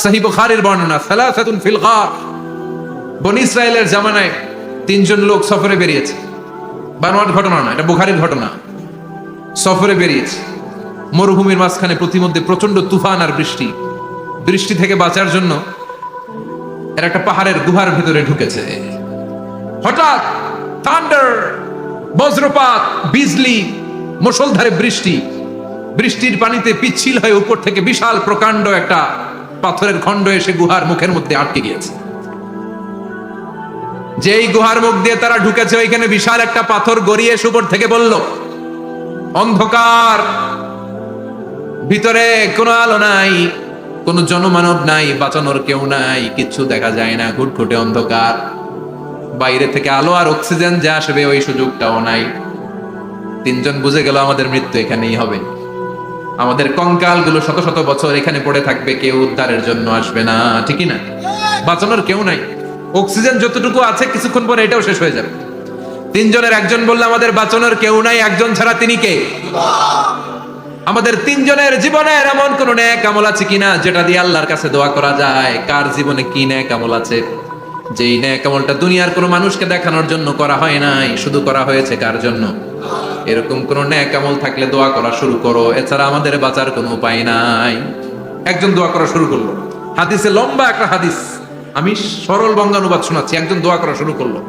সহিহ বুখারীর বর্ণনা, সালাসাতুন ফিল গার। বনী ইসরায়েলের জামানায় তিনজন লোক সফরে বেরিয়েছে, বানোয়াট ঘটনা না, এটা বুখারীর ঘটনা। সফরে বেরিয়েছে, মরুভূমির মাঝখানে প্রতিমধ্যে প্রচন্ড তুফান আর বৃষ্টি। বৃষ্টি থেকে বাঁচার জন্য এর একটা পাহাড়ের গুহার ভিতরে ঢুকেছে। হঠাৎ থান্ডার, বজ্রপাত, বিজলি, মুষলধারে বৃষ্টি। বৃষ্টির পানিতে পিচ্ছিল হয়ে উপর থেকে বিশাল প্রকাণ্ড একটা পাথরের খণ্ড এসে গুহার মুখের মধ্যে আটকে গিয়েছে। যেই গুহার মুখ দিয়ে তারা ঢুকেছে, ওইখানে বিশাল একটা পাথর গড়িয়ে এসে উপর থেকে বলল, অন্ধকার, ভিতরে কোনো আলো নাই, কোনো জনমানব নাই, বাঁচানোর কেউ নাই, কিচ্ছু দেখা যায় না, ঘুটঘুটে অন্ধকার। বাইরে থেকে আলো আর অক্সিজেন যে আসবে ওই সুযোগটাও নাই। তিনজন বুঝে গেল আমাদের মৃত্যু এখানেই হবে, আমাদের কঙ্কাল গুলো শত শত বছর এখানে পড়ে থাকবে, কেউ উদ্ধারের জন্য আসবে না, ঠিকই না? বাঁচানোর কেউ নাই, অক্সিজেন যতটুকু আছে কিছুক্ষণ পরে এটাও শেষ হয়ে যাবে। তিনজনের একজন বলল, আমাদের বাঁচানোর কেউ নাই, একজন ছাড়া তিনি কে? আমাদের তিনজনের জীবনের এমন কোন নেক আমল আছে কিনা যেটা দিয়ে আল্লাহর কাছে দোয়া করা যায়? কার জীবনে কি নেক আমল আছে যেই নেক আমলটা দুনিয়ার কোনো মানুষকে দেখানোর জন্য করা হয় নাই, শুধু করা হয়েছে কার জন্য? এরকম কোন নেক আমল থাকলে দোয়া করা শুরু করো, এছাড়া আমাদের বাঁচার কোনো উপায় নাই। একজন দোয়া করা শুরু করলো, হাদিসে লম্বা একটা হাদিস, আমি সরল বঙ্গানুবাদ শোনাচ্ছি। একজন দোয়া করা শুরু করলো,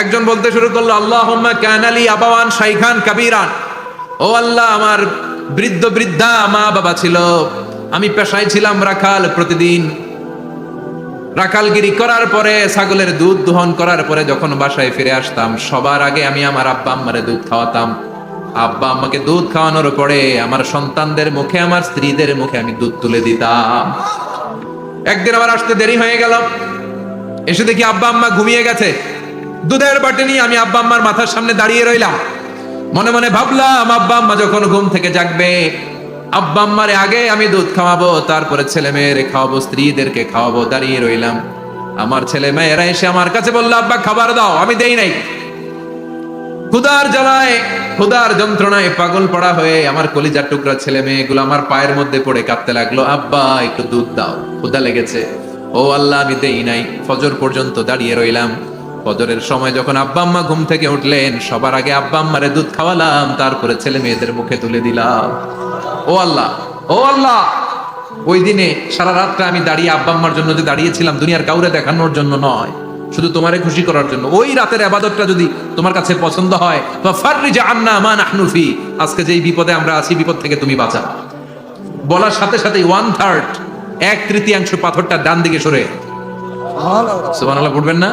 একজন বলতে শুরু করলো, আল্লাহুম্মা কানালি আবাওয়ান শাইখান কাবীরান, ও আল্লাহ, আমার বৃদ্ধ বৃদ্ধা মা বাবা ছিল, আমি পেশায় ছিলাম রাখাল, প্রতিদিন রাখালগিরি করার পরে, ছাগলের দুধ দোহন করার পরে যখন বাসায় ফিরে আসতাম, সবার আগে আমি আমার আব্বা আম্মারে দুধ খাওয়াতাম। আব্বা আম্মাকে দুধ খাওয়ানোর পরে আমার সন্তানদের মুখে, আমার স্ত্রীদের মুখে আমি দুধ তুলে দিতাম। একদিন আমার আসতে দেরি হয়ে গেল, এসে দেখি আব্বা আম্মা ঘুমিয়ে গেছে। দুধের বাটি নিয়ে আমি আব্বা আম্মার মাথার সামনে দাঁড়িয়ে রইলাম। মনে মনে ভাবলাম, আব্বা আম্মা যখন ঘুম থেকে জাগবে, আব্বা আম্মারে আগে আমি দুধ খাওয়াবো, তারপরে ছেলে মেয়েরে খাওয়াবো, স্ত্রীদেরকে খাওয়াবো। দাঁড়িয়ে রইলাম, আমার ছেলে মেয়েরা এসে আমার কাছে বললো, আব্বা খাবার দাও, আমি দেই নাই। ক্ষুধার জ্বালায়, ক্ষুধার যন্ত্রণায় পাগল পড়া হয়ে আমার কলিজার টুকরা ছেলে মেয়েগুলো আমার পায়ের মধ্যে পড়ে কাঁদতে লাগলো, আব্বা একটু দুধ দাও, ক্ষুধা লেগেছে। ও আল্লাহ, আমি দেই নাই। ফজর পর্যন্ত দাঁড়িয়ে রইলাম। ফজরের সময় যখন আব্বা আম্মা ঘুম থেকে উঠলেন, সবার আগে আব্বা আম্মারে দুধ খাওয়ালাম, তারপরে ছেলে মেয়েদের মুখে তুলে দিলাম। ও আল্লাহ, ও আল্লাহ, ওই দিনে সারা রাতটা আমি দাঁড়িয়ে আব্বা আম্মার জন্য যে দাঁড়িয়েছিলাম, দুনিয়ার কাউরে দেখানোর জন্য নয়, শুধু তোমারে খুশি করার জন্য। ওই রাতের ইবাদতটা যদি তোমার কাছে পছন্দ হয়, ফাফাররিজ আন্না মা নাহনু ফি, আজকে যেই বিপদে আমরা আছি, বিপদ থেকে তুমি বাঁচাও। বলার সাথে সাথে 1/3, 1/3 পাথরটা ডান দিকে সরে। সুবহানাল্লাহ পড়বেন না?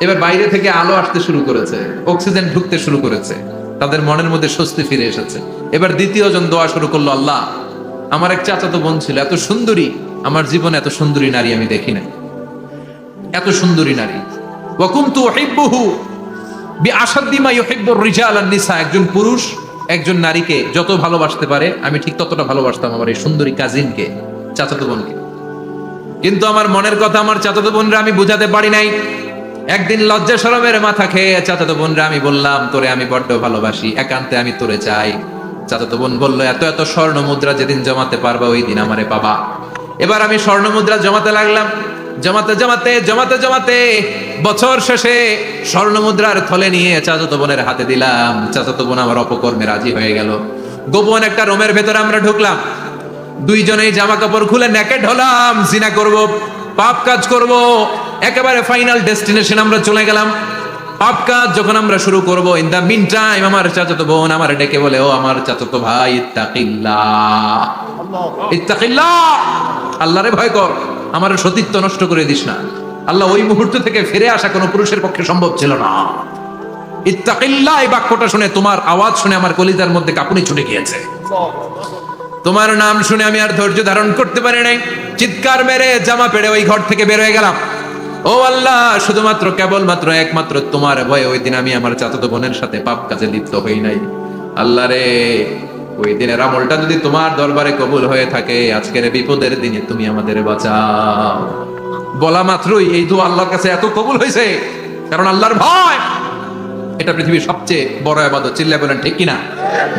এবার বাইরে থেকে আলো আসতে শুরু করেছে, অক্সিজেন ঢুকতে শুরু করেছে, তাদের মনের মধ্যে স্বস্তি ফিরে এসেছে। এবার দ্বিতীয় জন দোয়া শুরু করলো, আল্লাহ, আমার এক চাচাতো বোন ছিল, এত সুন্দরী, আমার জীবনে এত সুন্দরী নারী আমি দেখি নাই, এত সুন্দরী নারী। ওয়া কুনতু উহিব্বুহু বিআশাদ্দি মা ইউহিব্বুর রিজাল আন নিসা, একজন পুরুষ একজন নারীকে যত ভালোবাসতে পারে, আমি ঠিক ততটা ভালোবাসতাম আমার এই সুন্দরী কাজিনকে, চাচাতো বোনকে। কিন্তু আমার মনের কথা আমার চাচাতো বোনরা আমি বুঝাতে পারি নাই। একদিন লজ্জা শরমের মাথা খেয়ে চাচাতো বোনরা আমি বললাম, তোরে আমি বড্ড ভালোবাসি, একান্তে আমি তোরে চাই। চাচাতো বোন বলল, এত এত স্বর্ণ মুদ্রা যেদিন জমাতে পারবা ওই দিন আমারে পাবা। এবার আমি স্বর্ণ মুদ্রা জমাতে লাগলাম, জমাতে জমাতে জমাতে জমাতে বছর শেষে স্বর্ণ মুদ্রার থলে নিয়ে চাচাতো বোনের হাতে দিলাম। চাচাতো বোন আমার অপকর্মে রাজি হয়ে গেল। গোপন একটা রুমের ভেতরে আমরা ঢুকলাম, দুইজনেই জামা কাপড় খুলে নেকেড হলাম, জিনা করব, পাপ কাজ করব। একেবারে ফাইনাল ডেস্টিনেশন আমরা চলে গেলাম। পাপ কাজ যখন আমরা শুরু করব, ইন দা মিন টাইম আমার চাচাতো বোন আমার ডেকে বলে, ও আমার চাচাতো ভাই, ইত্তাকিল্লাহ, ইত্তাকিল্লাহ, আল্লাহরে ভয় কর, আমার সতীত্ব নষ্ট করে দিস না। আল্লাহ ওই মুহূর্ত থেকে ফিরে আসা কোনো পুরুষের পক্ষে সম্ভব ছিল না। ইত্তাকিল্লাহ, এই বাক্যটা শুনে, তোমার আওয়াজ শুনে আমার কলিজার মধ্যে কাঁপুনি ছুটে গিয়েছে। তোমার নাম শুনে আমি আর ধৈর্য ধারণ করতে পারি নাই, চিৎকার মেরে জামা পেড়ে ওই ঘর থেকে বের হয়ে গেলাম। ও আল্লাহ, শুধুমাত্র কেবলমাত্র একমাত্র তোমার ভয়ে ওই দিন আমি আমার চাচাতো বোনের সাথে পাপ কাজে লিপ্ত হই নাই। আল্লাহ রে, ওই দিনের আমলটা যদি তোমার দরবারে কবুল হয়ে থাকে, আজকের বিপদের দিনে তুমি আমাদের বাঁচাও। বলা মাত্রই এই দোয়া আল্লাহর কাছে এত কবুল হয়েছে, কারণ আল্লাহর ভয় এটা পৃথিবীর সবচেয়ে বড় ইবাদত। চিল্লায়ে বলেন ঠিক কিনা?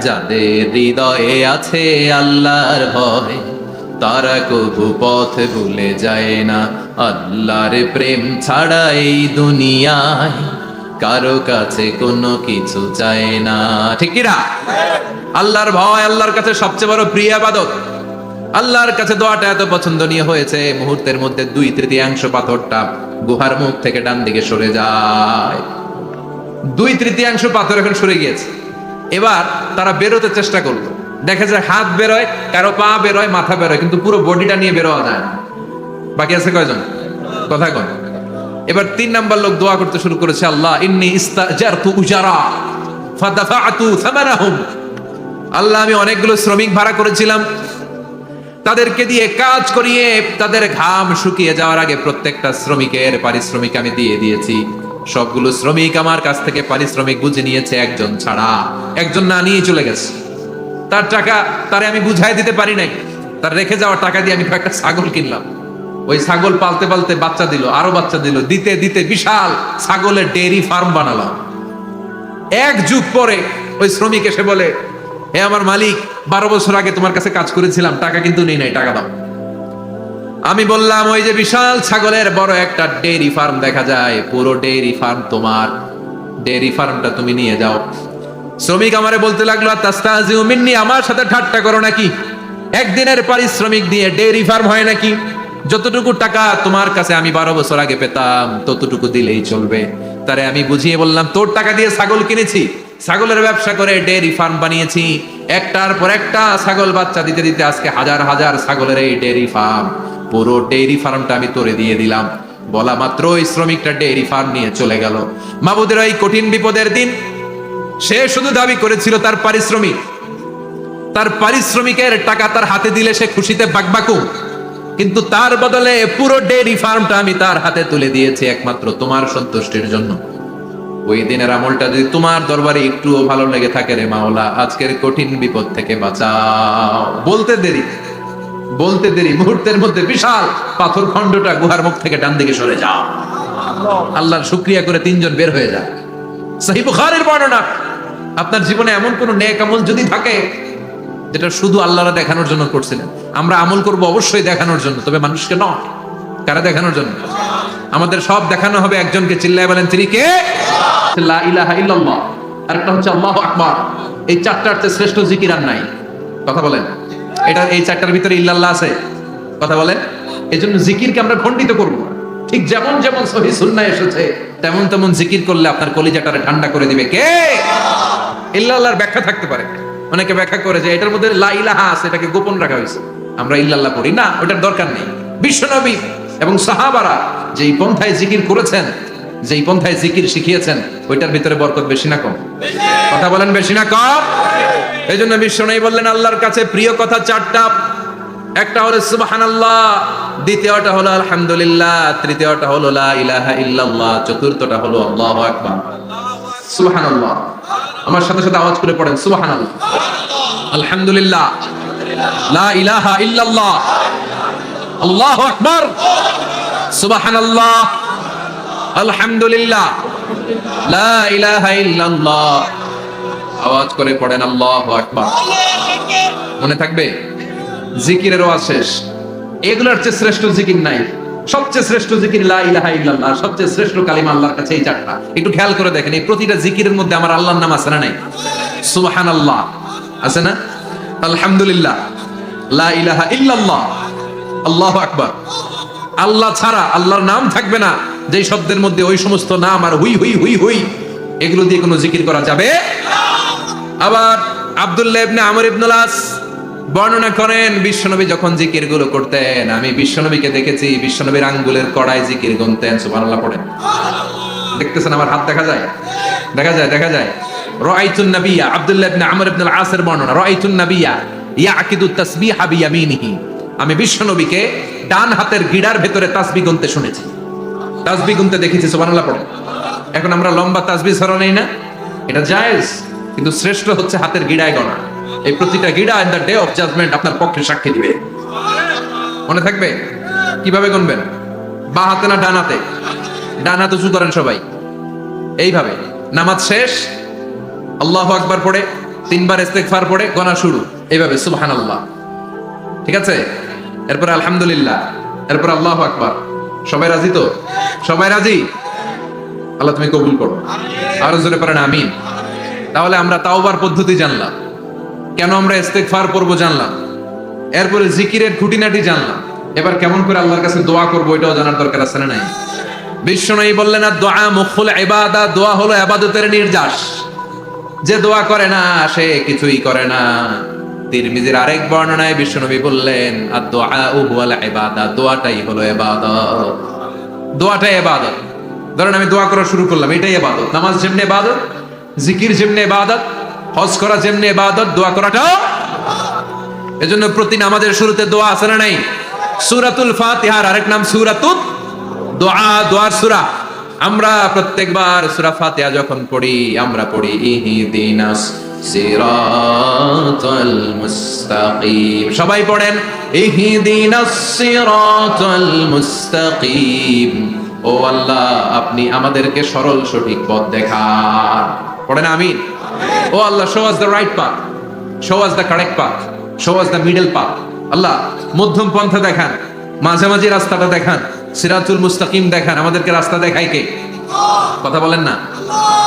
যাদের হৃদয়ে আছে আল্লাহর ভয়, তারা কবু পথ ভুলে যায় না। আল্লাহর প্রেম ছাড়া এই দুনিয়ায় কারো কাছে কোনো কিছু চায় না। ঠিক কি না? আল্লাহর ভয় আল্লাহর কাছে সবচেয়ে বড় প্রিয় ইবাদত। আল্লাহর কাছে দোয়াটা এত পছন্দনীয় হয়েছে, মুহূর্তের মধ্যে 2/3 পাথরটা গুহার মুখ থেকে ডান দিকে সরে যায়। 2/3 পাথর এখন সরে গিয়েছে। এবার তারা বেরোতে চেষ্টা করলো, দেখা যায় হাত বেরোয়, কারো পা বেরোয়, মাথা বেরোয়, কিন্তু পুরো বডিটা নিয়ে বেরোয়া যায় না। বাকি আছে কয়জন? কথা কন। এবার 3 নাম্বার লোক দোয়া করতে শুরু করেছে, আল্লাহ ইন্নী ইস্তাজারতু উজারা ফাদাফাতু সামানাহুম। আল্লাহ আমি অনেকগুলো শ্রমিক ভাড়া করেছিলাম, তাদেরকে দিয়ে কাজ করিয়ে তাদের ঘাম শুকিয়ে যাওয়ার আগে প্রত্যেকটা শ্রমিকের পারিশ্রমিক আমি দিয়ে দিয়েছি। সবগুলো শ্রমিক আমার কাছ থেকে পারিশ্রমিক বুঝে নিয়েছে, একজন ছাড়া। একজন না নিয়ে চলে গেছে। তার টাকা তারে আমি বুঝাই দিতে পারি নাই। তার রেখে যাওয়া টাকা দিয়ে আমি একটা ছাগল কিনলাম। ওই ছাগল পালতে পালতে বাচ্চা দিল, আরো বাচ্চা দিল, দিতে দিতে বিশাল ছাগলের ডেইরি ফার্ম বানালাম। 1 যুগ পরে ওই শ্রমিক এসে বলে, হে আমার মালিক, 12 বছর আগে তোমার কাছে কাজ করেছিলাম, টাকা কিন্তু নেই নাই, টাকা দাও। আমি বললাম, ওই যে বিশাল ছাগলের বড় একটা ডেইরি ফার্ম দেখা যায়, পুরো ডেইরি ফার্ম তোমার, ডেইরি ফার্মটা তুমি নিয়ে যাও। শ্রমিক আমারে বলতে লাগলো, তাস্তাহজিউ মিন্নি, আমার সাথে ঠাট্টা করো নাকি? একদিনের পারিশ্রমিক দিয়ে ডেইরি ফার্ম হয় নাকি? যতটুকু টাকা তোমার কাছে আমি 12 বছর আগে পেতাম ততটুকু দিলেই চলবে। তারে আমি বুঝিয়ে বললাম, তোর টাকা দিয়ে ছাগল কিনেছি, ছাগলের ব্যবসা করে ডেইরি ফার্ম বানিয়েছি, একটার পর একটা ছাগল বাচ্চা দিতে দিতে আজকে হাজার হাজার ছাগলের এই ডেইরি ফার্ম, পুরো ডেইরি ফার্মটা আমি তোরে দিয়ে দিলাম। বলা মাত্র ওই শ্রমিকটা ডেইরি ফার্ম নিয়ে চলে গেল। মাবুদের এই কঠিন বিপদের দিন সে শুধু দাবি করেছিল তার পারিশ্রমিক, তার পারিশ্রমিকের টাকা তার হাতে দিলে সে খুশিতে বাকবাকু, কিন্তু তার বদলে পুরো ডেইরি ফার্মটা আমি তার হাতে তুলে দিয়েছি একমাত্র তোমার সন্তুষ্টির জন্য। ওই দিনের আমলটা যদি তোমার দরবারে একটুও ভালো লেগে থাকে রে মাওলা, আজকের কঠিন বিপদ থেকে বাঁচাও। বলতে দেরি মুহূর্তের মধ্যে বিশাল পাথর খণ্ডটা গুহার মুখ থেকে ডান দিকে সরে যাও। আল্লাহর শুকরিয়া করে 3 জন বের হয়ে যায়। সহিহ বুখারীর বর্ণনা। আপনার জীবনে এমন কোন নেক আমল যদি থাকে যেটা শুধু আল্লাহর দেখানোর জন্য করছিলেন, আমরা আমল করব অবশ্যই দেখানোর জন্য, তবে মানুষকে নয়। কারা দেখানোর জন্য? আমাদের সব দেখানো হবে একজনকে। চিল্লায় বলেন, তিনি কে? লা ইলাহা ইল্লাল্লাহ, আরেকটা হচ্ছে আল্লাহু আকবার। এই 4টার চেয়ে শ্রেষ্ঠ জিকির আর নাই। কথা বলেন, এটা এই 4টার ভিতরে ইল্লাল্লাহ আছে? কথা বলেন। এজন্য জিকিরকে আমরা খণ্ডিত করব। ঠিক যেমন যেমন সহিহ সুন্নাহ এসেছে তেমন তেমন জিকির করলে আপনার কলিজাটারে ঠান্ডা করে দিবে কে? ইল্লাল্লাহর ব্যাখ্যা থাকতে পারে। অনেকে ব্যাখ্যা করে যে এটার মধ্যে লা ইলাহা আছে, এটাকে গোপন রাখা হয়েছে, আমরা ইল্লাল্লাহ পড়ি না, ওটার দরকার নেই। বিশ্বনবী এবং সাহাবারা যেই পন্থায় জিকির করেছেন, যেই পন্থায় জিকির শিখিয়েছেন, ওইটার ভিতরে বরকত বেশি না কম? কথা বলেন, বেশি না কম? এই জন্য বিশ্বনবী বললেন, আল্লাহর কাছে প্রিয় কথা 4টা। একটা হলো সুবহানাল্লাহ, দ্বিতীয়টা হলো আলহামদুলিল্লাহ, তৃতীয়টা হলো লা ইলাহা ইল্লাল্লাহ, চতুর্থটা হলো আল্লাহু আকবার। সুবহানাল্লাহ, আমার সাথে সাথে আওয়াজ করে পড়েন, সুবহানাল্লাহ, আলহামদুলিল্লাহ, লা ইলাহা ইল্লাল্লাহ, আল্লাহু আকবার, সুবহানাল্লাহ, আলহামদুলিল্লাহ, লা ইলাহা ইল্লাল্লাহ। আওয়াজ করে পড়েন আল্লাহু আকবার। মনে থাকবে? জিকিরের ওয়াজ শেষ। এগুলোর চেয়ে শ্রেষ্ঠ জিকির নাই। সবচেয়ে শ্রেষ্ঠ জিকির লা ইলাহা ইল্লাল্লাহ, সবচেয়ে শ্রেষ্ঠ কালিমা আল্লাহর কাছে এই 4টা। একটু খেয়াল করে দেখেন, এই প্রতিটা জিকিরের মধ্যে আমার আল্লাহর নাম আছে না নাই? সুবহানাল্লাহ আছে না? আলহামদুলিল্লাহ, লা ইলাহা ইল্লাল্লাহ, আল্লাহু আকবার। আল্লাহ ছাড়া আল্লাহর নাম থাকবে না যেই শব্দের মধ্যে ওই সমস্ত নাম আর হুই হুই হুই হুই, এগুলো দিয়ে কোনো জিকির করা যাবে? আবার আব্দুল্লাহ ইবনে আমর ইবনে আস বর্ণনা করেন, বিশ্বনবী যখন জিকির গুলো করতেন, আমি বিশ্বনবীকে দেখেছি বিশ্বনবীর আঙ্গুলের কড়ায় জিকির গুনতেন। সুবহানাল্লাহ পড়েন। দেখতেছেন আমার হাত দেখা যায়? দেখা যায়। রাআইতুন নাবিয়্যা, আব্দুল্লাহ ইবনে আমর ইবনে আস এর বর্ণনা, রাআইতুন নাবিয়্যা ইয়াকিদু তাসবিহা বিয়ামিনিহি, আমি বিশ্বনবীকে ডান হাতের গিড়ার ভেতরে তাসবিহ গুনতে শুনেছি, তাসবিহ গুনতে দেখেছি। সুবহানাল্লাহ পড়েন। এখন আমরা লম্বা তাসবিহ ছড়া নেই না, এটা জায়েজ, কিন্তু শ্রেষ্ঠ হচ্ছে হাতের গিড়ায় গণা। এই প্রতিটা গিড়া in the day of judgment আপনার পক্ষে সাক্ষী দিবে। মনে থাকবে? কিভাবে গুনবেন? বা হাতে না ডান হাতে? ডান হাতে উঁচু করেন সবাই, এইভাবে। নামাজ শেষ, আল্লাহু আকবার পড়ে 3 বার ইস্তেগফার পড়ে গণা শুরু, এইভাবে সুবহানাল্লাহ। ঠিক আছে? এরপর আলহামদুলিল্লাহ, এরপর আল্লাহু আকবার। সবাই রাজি তো? সবাই রাজি? আল্লাহ তুমি কবুল করো। আরো জোরে পড়েন আমিন। তাহলে আমরা তাওবার পদ্ধতি জানলাম, কেন আমরা ইস্তেগফার পড়বো জানলাম, এরপরে জিকিরের খুঁটিনাটি জানলাম। এবার কেমন করে আল্লাহর কাছে দোয়া করবো এটাও জানার দরকার আছে না নাই? বিশ্বনবী বললেন না, দোয়া মুখুল ইবাদা, দোয়া হলো ইবাদতের নির্যাস। যে দোয়া করে না সে কিছুই করে না। তিরমিজির আরেক বর্ণনায় বিশ্বনবী বললেন, আদ-দুআ হুয়াল ইবাদা, দোয়াটাই হলো ইবাদত। দোয়াটাই ইবাদত। ধরেন আমি দোয়া করা শুরু করলাম, এটাই ইবাদত। নামাজ যেমনি ইবাদত, জিকির যেমনি ইবাদত, হজ করা যেমনি ইবাদত, দোয়া করাটাও। এজন্য প্রতি নামাজের শুরুতে দোয়া আছে না নাই? সূরাতুল ফাতিহার আরেক নাম সূরাতুদ দোয়া, দোয়ার সূরা। আমরা প্রত্যেকবার সূরা ফাতিহা যখন পড়ি আমরা পড়ি ইহদিনাস সিরাতাল মুস্তাকিম। সবাই পড়েন ইহদিনাস সিরাতাল মুস্তাকিম। ও আল্লাহ, আপনি আমাদেরকে সরল সঠিক পথ দেখান। পড়েন আমিন। ও আল্লাহ, show us the right path, show us the correct path, show us the middle path. আল্লাহ, মধ্যম পন্থা দেখান, মাঝামাঝি রাস্তাটা দেখান, সিরাতুল মুস্তাকিম দেখান। আমাদেরকে রাস্তা দেখায় কে? কথা বলেন না।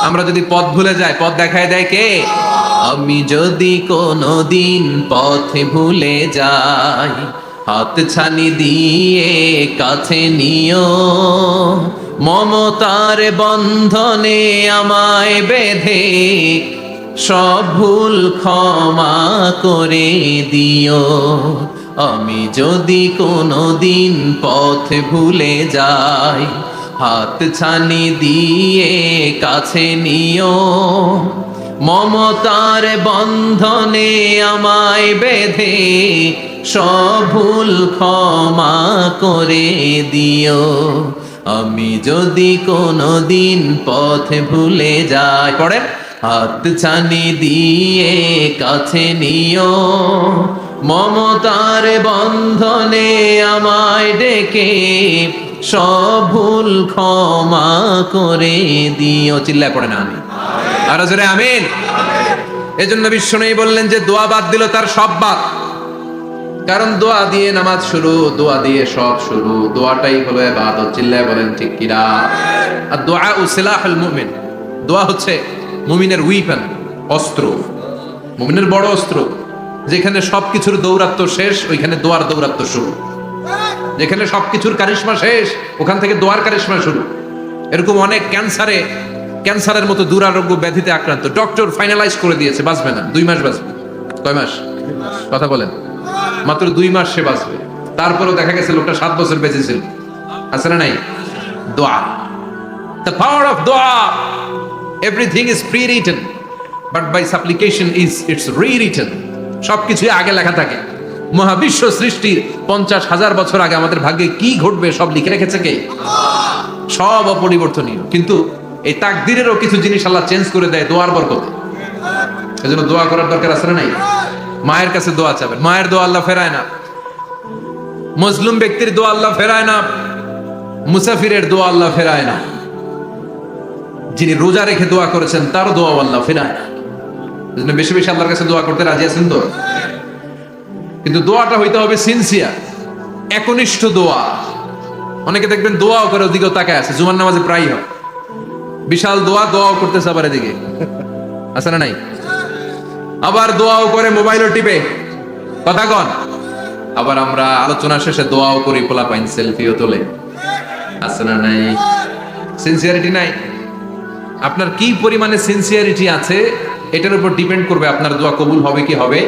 আমরা যদি পথ ভুলে যাই, পথ দেখায় দেয় কে? আমি যদি কোনদিন পথে ভুলে যাই, হাত ছানি দিয়ে কাছে নিও, মমতার বন্ধনে আমায় বেঁধে সব ভুল ক্ষমা করে দিও। আমি যদি কোনদিন পথ ভুলে যাই, হাত ছানি দিয়ে কাছে নিও, মমতার বন্ধনে আমায় বেঁধে সব ভুল ক্ষমা করে দিও। আমি যদি কোনদিন পথ ভুলে যাই, পড়ে হাত ছানি দিয়ে কাছে নিও, মমতার বন্ধনে আমায় ডেকে সব ভুল ক্ষমা করে দিও। চিল্লায় পড়ে না আমি আরো জোরে আমিন। এজন্য বিশ্বনবী বললেন যে দোয়া বাদ দিল তার সব বাদ। কারণ দোয়া দিয়ে নামাজ শুরু, দোয়া দিয়ে সব শুরু, দোয়াটাই হলো ইবাদত। চিল্লায় বলেন ঠিক কিনা? আর দোয়া সিলাহুল মুমিন, দোয়া হচ্ছে মুমিনের উইপন, অস্ত্র, মুমিনের বড় অস্ত্র। যেখানে সবকিছুর দৌরাত্ম শেষ, ওইখানে দোয়ার দৌরাত্ম শুরু। যেখানে সবকিছুর কারিশমা শেষ, ওখান থেকে দোয়ার কারিশমা শুরু। এরকম অনেক ক্যান্সারের মতো দুরারোগ্য ব্যাধিতে আক্রান্ত, ডক্টর ফাইনালাইজ করে দিয়েছে বাঁচবে না, 2 মাস বাঁচবে। কয় মাস? কথা বলেন। মাত্র 2 মাস সে বাঁচবে। তারপরেও দেখা গেছে লোকটা 7 বছর বেঁচে ছিল। আছে না নাই? দোয়া, the power of দোয়া। Everything is pre-written, but by supplication is it's rewritten. সবকিছু আগে লেখা থাকে। মহাবিশ্ব সৃষ্টির 50,000 বছর আগে আমাদের ভাগ্যে কি ঘটবে সব লিখে রেখেছে কে? সব অপরিবর্তনীয়। কিন্তু এই তাকদীরেরও কিছু জিনিস আল্লাহ চেঞ্জ করে দেয় দোয়ার বরকতে। এজন্য দোয়া করার দরকার আছে না নাই? মায়ের কাছে দোয়া চাবেন, মায়ের দোয়া আল্লাহ ফেরায় না। মজলুম ব্যক্তির দোয়া আল্লাহ ফেরায় না। মুসাফিরের দোয়া আল্লাহ ফেরায় না। যিনি রোজা রেখে দোয়া করেছেন তার দোয়া আল্লাহ ফেরায় না। এজন্য বেশি বেশি আল্লাহর কাছে দোয়া করতে রাজি আছেন তো? কিন্তু দোয়াটা হইতে হবে সিনসিয়ার, একনিষ্ঠ দোয়া। অনেকে দেখবেন দোয়াও করে ওদিকেও তাকায় আছে, জুমার নামাজে প্রায় হয় বিশাল দোয়াও করতেছে, আবার এদিকে আছে না নাই? আবার দোয়াও করে মোবাইলও টিপে, কথা কন। আবার আমরা আলোচনা শেষে দোয়াও করি, পোলাপাইন সেলফিও তোলে, আছে না নাই? সিনসিয়ারিটি নাই। আপনার কি পরিমাণে সিনসিয়ারিটি আছে এটার উপর ডিপেন্ড করবে আপনার দোয়া কবুল হবে কি হবে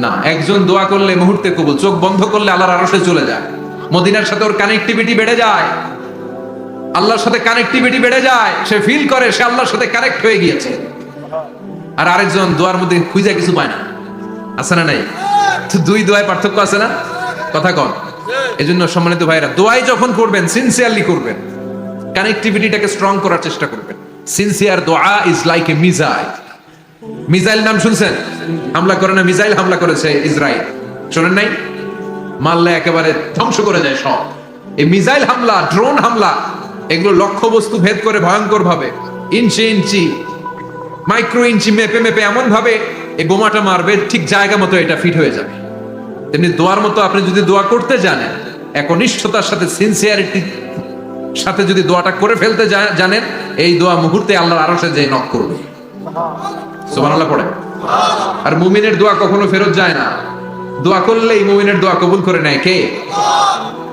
না। একজন দোয়া করলে মুহূর্তে কবুল, চোখ বন্ধ করলে আল্লাহর আরশে চলে যায়। মদিনার সাথে ওর কানেক্টিভিটি বেড়ে যায়, আল্লাহর সাথে কানেক্টিভিটি বেড়ে যায়। সে ফিল করে সে আল্লাহর সাথে কানেক্ট হয়ে গিয়েছে। আর আরেকজন দোয়ার মধ্যে খুঁজে কিছু পায় না, আছে না নাই? তো 2 দোয়ায় পার্থক্য আছে না? কথা কন। এজন্য সম্মানিত ভাইরা, দোয়াই যখন করবেন সিনসিয়ারলি করবেন, কানেক্টিভিটিটাকে স্ট্রং করার চেষ্টা করবেন। সিনসিয়ার দোয়া is like a missile. Missile নাম শুনছেন? হামলা করে না, মিসাইল হামলা করেছে ইসরায়েল, শোনেন নাই? মারলে একেবারে ধ্বংস করে যায় সব। এই মিসাইল হামলা, ড্রোন হামলা, এগুলো লক্ষ্য বস্তু ভেদ করে ভয়ঙ্কর ভাবে, ইঞ্চি ইঞ্চি, মাইক্রো ইঞ্চি মেপে মেপে এমন ভাবে এই বোমাটা মারবে ঠিক জায়গা মতো এটা ফিট হয়ে যাবে। তেমনি দোয়ার মতো আপনি যদি দোয়া করতে জানেন, একনিষ্ঠতার সাথে সিনসিয়ারিটি সাথে যদি দোয়াটা করে ফেলতে জানেন, এই দোয়া মুহূর্তে আল্লাহর আরশে যে নক করবে। সুবহানাল্লাহ পড়ে। আর মুমিনের দোয়া কখনো ফেরত যায় না। দোয়া করলেই মুমিনের দোয়া কবুল করে নেয় কে?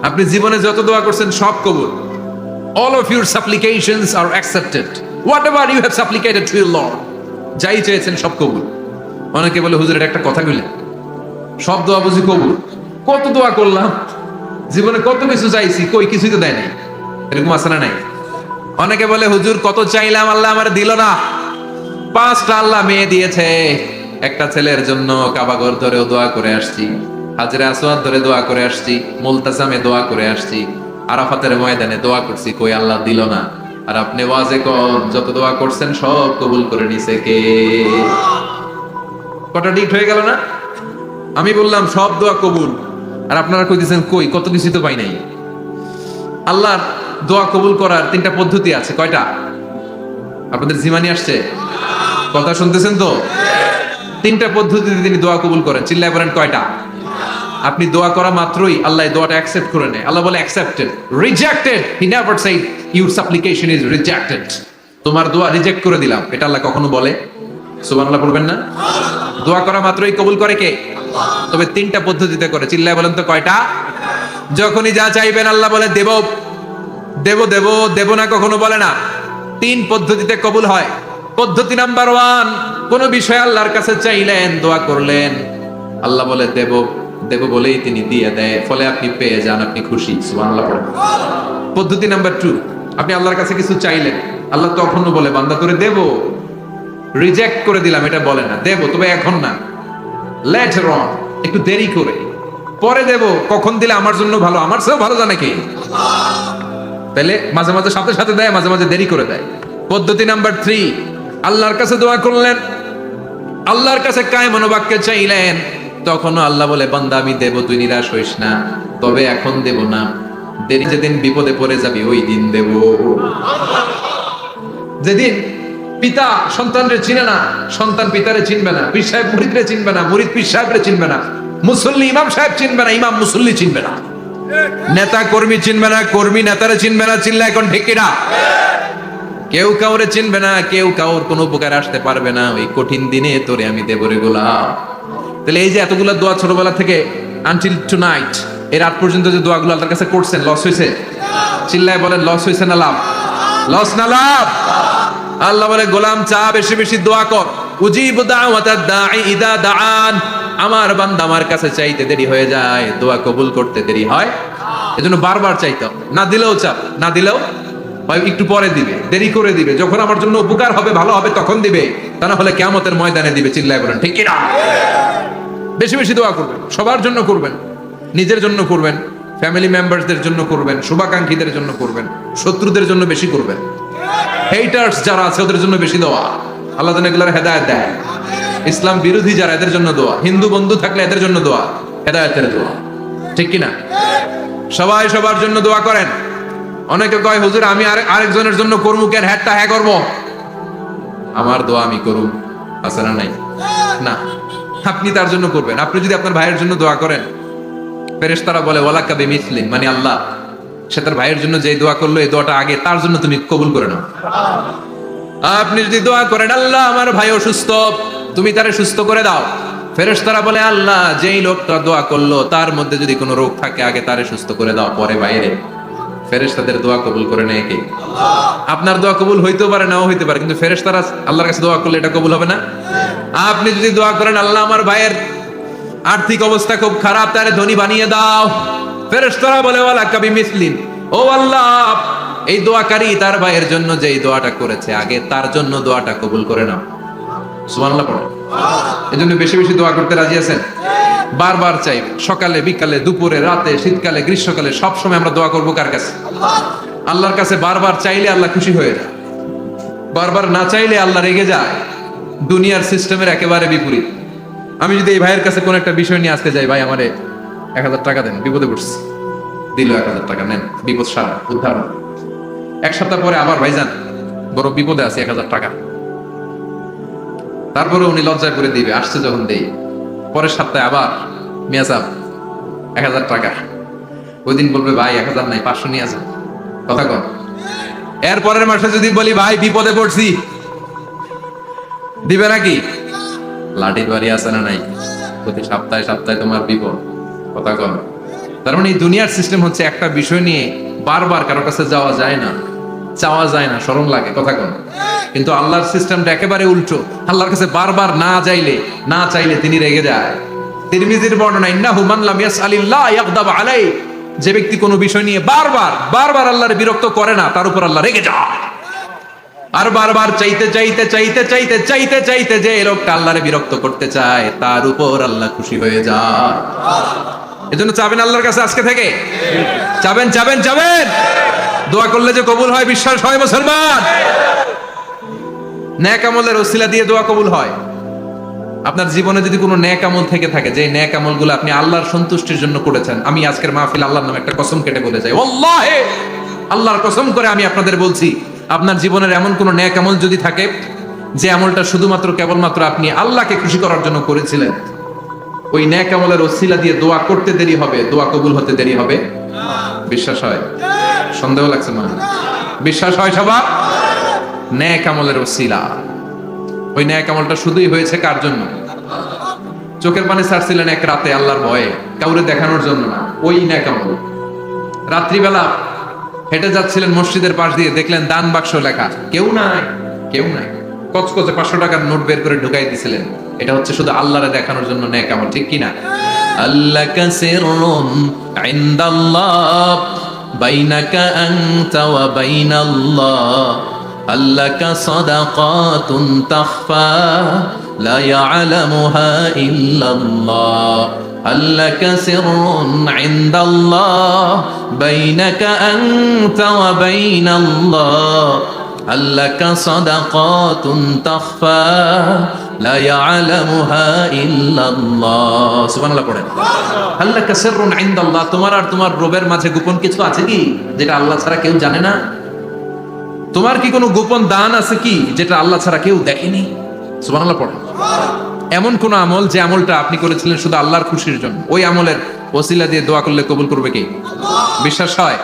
আপনি জীবনে যত দোয়া করছেন সব কবুল। All of your supplications are accepted. Whatever you have supplicated to your Lord, যাই চেয়েছেন সব কবুল। অনেকে বলে হুজুর এটা একটা কথা কইলেন, সব দোয়া বুঝি কবুল? কত দোয়া করলাম, জীবনে কত কিছু চাইছি, কই কিছুই তো দেয় নাই। এরকম আছে না নাই? অনেকে বলে হুজুর কত চাইলাম আল্লাহ আমার দিল না। 5টা আল্লাহ মেয়ে দিয়েছে, একটা ছেলের জন্য কাবাঘর ধরেও দোয়া করে আসছি, হাজরে আসওয়াদ ধরে দোয়া করে আসছি, মুলতাসামে দোয়া করে আসছি, আরাফাতের ময়দানে দোয়া করছি, কই আল্লাহ দিল না। আর আপনি ওয়াজে কোন যত দোয়া করছেন সব কবুল করে নিছে কে? কটা ডিট হয়ে গেল না? আমি বললাম সব দোয়া কবুল, আর আপনারা কইতেছেন কই কত কিছু তো পাই নাই। আল্লাহর দোয়া কবুল করার 3টা পদ্ধতি আছে। কয়টা? আপনাদের জিমানি আসছে? কথা শুনতেছেন তো? 3টা পদ্ধতিতে তিনি দোয়া কবুল করেন। চিল্লায় বলেন কয়টা? আপনি দোয়া করা মাত্রই আল্লাহ দোয়াটা অ্যাকসেপ্ট করে নেয়। আল্লাহ বলে accepted, rejected he never shed your সাপ্লিকেশন is rejected. তোমার দোয়া রিজেক্ট করে দিলাম, এটা আল্লাহ কখনো বলে? সুবহানাল্লাহ বলবেন না? দোয়া করা মাত্রই কবুল করে কে? তবে 3টা পদ্ধতিতে করে। চিল্লায় বলেন তো কয়টা? যখনই যা চাইবেন আল্লাহ বলে দেব দেব দেব দেব না, কখনো বলে না। 3 পদ্ধতিতে কবুল হয়। পদ্ধতি নাম্বার 1, কোন বিষয় আল্লাহর কাছে চাইলেন, দোয়া করলেন, আল্লাহ বলে দেব দেব বলেই তিনি দিয়ে দেয়, ফলে আপনি পেয়ে যান, আপনি খুশি। সুবহানাল্লাহ পড়েন। পদ্ধতি নাম্বার 2, আপনি আল্লাহর কাছে কিছু চাইলেন, আল্লাহ তখনও বলে বান্দা করে দেব, রিজেক্ট করে দিলাম এটা বলে না, দেব তবে এখন না, লেটার অন, একটু দেরি করে, পরে দেব। কখন দিলে আমার জন্য ভালো, আমার চেয়েও ভালো জানে কে? তাহলে মাঝে মাঝে সাথে সাথে দেয়, মাঝে মাঝে দেরি করে দেয়। পদ্ধতি নাম্বার 3, আল্লাহর কাছে দোয়া করলেন, আল্লাহর কাছে কায়ে মনোবাক্যে চাইলেন, তখনও আল্লাহ বলে বান্দা আমি দেব, তুই নিরাশ হইস না, তবে এখন দেব না, দেরি যেদিন বিপদে পড়ে যাবি ওই দিন দেব। যেদিন পিতা সন্তানরে চিনে না, সন্তান পিতারে চিনবে না, পীর সাহেব মুরিদরে চিনবে না, মুরিদ পীর সাহেবরে চিনবে না, মুসল্লি ইমাম সাহেব চিনবে না, ইমাম মুসল্লি চিনবে না, নেতা কর্মী চিনবে না, কর্মী নেতারে চিনবে না। চিল্লা এখন ঠিক কিনা? কেউ কাউরে চিনবে না, কেউ কাউর কোনো উপকার আসতে পারবে না। ওই কঠিন দিনে তোরে আমি দেব রে গোলাম। তাহলে এই যে এতগুলো দোয়া ছোটবেলা থেকে আনটিল টুনাইট, এর রাত পর্যন্ত যে দোয়াগুলো আল্লাহর কাছে করছেন, লস হয়েছে? চিল্লায় বলেন লস হয়েছে না লাভ? লস না লাভ? আল্লাহ বলে গোলাম চা বেশি বেশি দোয়া কর, উজিবু দাওয়াতাদ দাঈ ইদা দাআন। আমার বান্দা আমার কাছে চাইতে দেরি হয়ে যায়, দোয়া কবুল করতে দেরি হয়, এজন্য বারবার চাইতে হবে। না দিলেও চাপ, না দিলেও একটু পরে দিবে, দেরি করে দিবে, যখন আমার জন্য উপকার হবে, ভালো হবে, তখন দিবে, তা না হলে কিয়ামতের ময়দানে দিবে। চিল্লায় বলেন ঠিক কিনা? বেশি বেশি দোয়া করবেন, সবার জন্য করবেন, নিজের জন্য করবেন, ফ্যামিলি মেম্বারসদের জন্য করবেন, শুভাকাঙ্ক্ষীদের জন্য করবেন, শত্রুদের জন্য বেশি করবেন, হেটার্স যারা আছে ওদের জন্য বেশি দোয়া। আল্লাহ যেন এগুলোর হেদায়েত দেয়। ইসলাম বিরোধী যারা, এদের জন্য দোয়া। হিন্দু বন্ধু থাকলে এদের জন্য দোয়া, হেদায়েতের দোয়া। ঠিক কিনা? সবাই সবার জন্য দোয়া করেন। অনেকে কয় হুজুর আমি আরেকজনের জন্য করবো কেন, হ্যাটটা হ্যাঁ করবো, আমার দোয়া আমি করব, আছে না নাই? না, আপনি তার জন্য করবেন। আপনি যদি আপনার ভাইয়ের জন্য দোয়া করেন, ফেরেশতারা বলে ওয়ালাকা বিমিসলিন, মানে আল্লাহ সে তার ভাইয়ের জন্য যে দোয়া করলো, এই দোয়াটা আগে তার জন্য তুমি কবুল করে নাও। আপনি যদি দোয়া করেন আল্লাহ আমার ভাই অসুস্থ, তুমি তারে সুস্থ করে দাও, ফেরেশতারা বলে আল্লাহ যেই লোকটা দোয়া করলো তার মধ্যে যদি কোনো রোগ থাকে আগে তারে সুস্থ করে দাও, পরে বাইরে। ফেরেশতাদের দোয়া কবুল করে নেয় কে? আপনার দোয়া কবুল হইতেও পারে, নাও হইতে পারে, কিন্তু ফেরেশতারা আল্লাহর কাছে দোয়া করলে এটা কবুল হবে না? আপনি যদি দোয়া করেন আল্লাহ আমার ভাইয়ের আর্থিক অবস্থা খুব খারাপ, তারে ধনী বানিয়ে দাও, ফেরেশতারা বলে ওয়ালাকা বিমিসলিন, ও আল্লাহ এই দোয়াকারী তার ভাইয়ের জন্য যেই দোয়াটা করেছে আগে তার জন্য দোয়াটা কবুল করে নাও। সুবহানাল্লাহ পড়ো। এজন্য বেশি বেশি দোয়া করতে রাজি আছেন? বারবার চাইবে, সকালে বিকালে দুপুরে রাতে শীতকালে গ্রীষ্মকালে সব সময় আমরা দোয়া করবো কার কাছে? আল্লাহর কাছে। বারবার চাইলে আল্লাহ খুশি হয়ে যায়, বারবার না চাইলে আল্লাহ রেগে যায়। দুনিয়ার সিস্টেমের একেবারে বিপরীত। আমি যদি এই ভাইয়ের কাছে কোন একটা বিষয় নিয়ে আজকে যাই, ভাই আমারে 1000 টাকা দেন, বিপদে পড়ছি, দিল 1000 টাকা, নেন বিপদ সারা, উদ্ধার। 1 সপ্তাহ পরে আবার ভাইজান বড় বিপদে আছে, 1000 টাকা, তারপরে উনি লজ্জায় করে দিবে, আসছে যখন দেই। পরের সপ্তাহে আবার মিয়া সাহেব 1000 টাকা। ওই দিন বলবে ভাই 1000 নাই, 500 নিয়ে আসেন। কথা কন। এর পরের মাসে যদি বলি ভাই বিপদে পড়ছি, দিবে নাকি? লাঠির বাড়ি আছে না নাই? প্রতি সপ্তাহে সপ্তাহে তোমার বিপদ। কথা কন। তার মানে এই দুনিয়ার সিস্টেম হচ্ছে একটা বিষয় নিয়ে বারবার কারো কাছে যাওয়া যায় না, চাওয়া যায় না, শরম লাগে। কথা কন। কিন্তু আল্লাহর সিস্টেমটা একেবারে উল্টো। আল্লাহর কাছে বারবার না চাইলে তিনি রেগে যায়। তিরমিজির বর্ণনা, ইন্নাহু মান লাম ইয়াসআলিল্লাহ ইয়াগদাব আলাইহি, যে ব্যক্তি কোনো বিষয় নিয়ে বারবার আল্লাহর বিরক্ত করে না, তার উপর আল্লাহ রেগে যায়। আর বারবার চাইতে যে লোকটা আল্লাহরে বিরক্ত করতে চায়, তার উপর আল্লাহ খুশি হয়ে যায়। এজন্য চাবেন আল্লাহর কাছে আজকে থেকে, চাবেন। দোয়া করলে যে কবুল হয়, বিশ্বাস হয় মুসলমান। নেক আমলের ওসিলা দিয়ে দোয়া কবুল হয়। আপনার জীবনে যদি কোনো নেক আমল থেকে থাকে, যে নেক আমলগুলো আপনি আল্লাহর সন্তুষ্টির জন্য করেছেন, আমি আজকের মাহফিল আল্লাহর নামে একটা কসম কেটে বলে যাই, ওয়াল্লাহি, আল্লাহর কসম করে আমি আপনাদের বলছি, আপনার জীবনের এমন কোনো নেক আমল যদি থাকে, যে আমলটা শুধুমাত্র কেবলমাত্র আপনি আল্লাহকে খুশি করার জন্য করেছিলেন, ওই নেক আমলের ওসিলা দিয়ে দোয়া করতে দেরি হবে, দোয়া কবুল হতে দেরি হবে। বিশ্বাস হয়? সন্দেহ লাগছে মনে হয়? বিশ্বাস হয় সবার? নেক আমলের ওসিলা, ওই নেক আমলটা শুধুই হয়েছে কার জন্য? চোখের পানি ছাড়ছিলেন এক রাতে আল্লাহর ভয়ে, কাউরে দেখানোর জন্য না। ওই নেক আমল। রাত্রিবেলা হেঁটে যাচ্ছিলেন মসজিদের পাশ দিয়ে, দেখলেন দান বাক্স লেখা, কেউ নাই। কচকচে 500 টাকার নোট বের করে ঢুকাই দিছিলেন। এটা হচ্ছে শুধু আল্লাহরে দেখানোর জন্য নেক আমল, ঠিক কিনা? আল্লাকা সিররুন ইনদাল্লাহ বাইনাকা আনতা ওয়া বাইনাল্লাহ, আল্লাকা সাদাকাতুন তাখফা লা ইয়ালামুহা ইল্লাল্লাহ, আল্লাকা সিররুন ইনদাল্লাহ বাইনাকা আনতা ওয়া বাইনাল্লাহ, আল্লাকা সাদাকাতুন তাখফা লা ইয়ালামুহা ইল্লাল্লাহ। সুবহানাল্লাহ পড়েন। আল্লাকা সিররুন ইনদাল্লাহ, তোমার আর তোমার রবের মাঝে গোপন কিছু আছে কি, যেটা আল্লাহ ছাড়া কেউ জানে না? তোমার কি কোনো গোপন দান আছে কি, যেটা আল্লাহ ছাড়া কেউ দেখেনি? সুবহানাল্লাহ পড়েন। এমন কোন আমল, যে আমলটা আপনি করেছিলেন শুধু আল্লাহর খুশির জন্য, ওই আমলের ওসিলা দিয়ে দোয়া করলে কবুল করবে কে? বিশ্বাস হয়?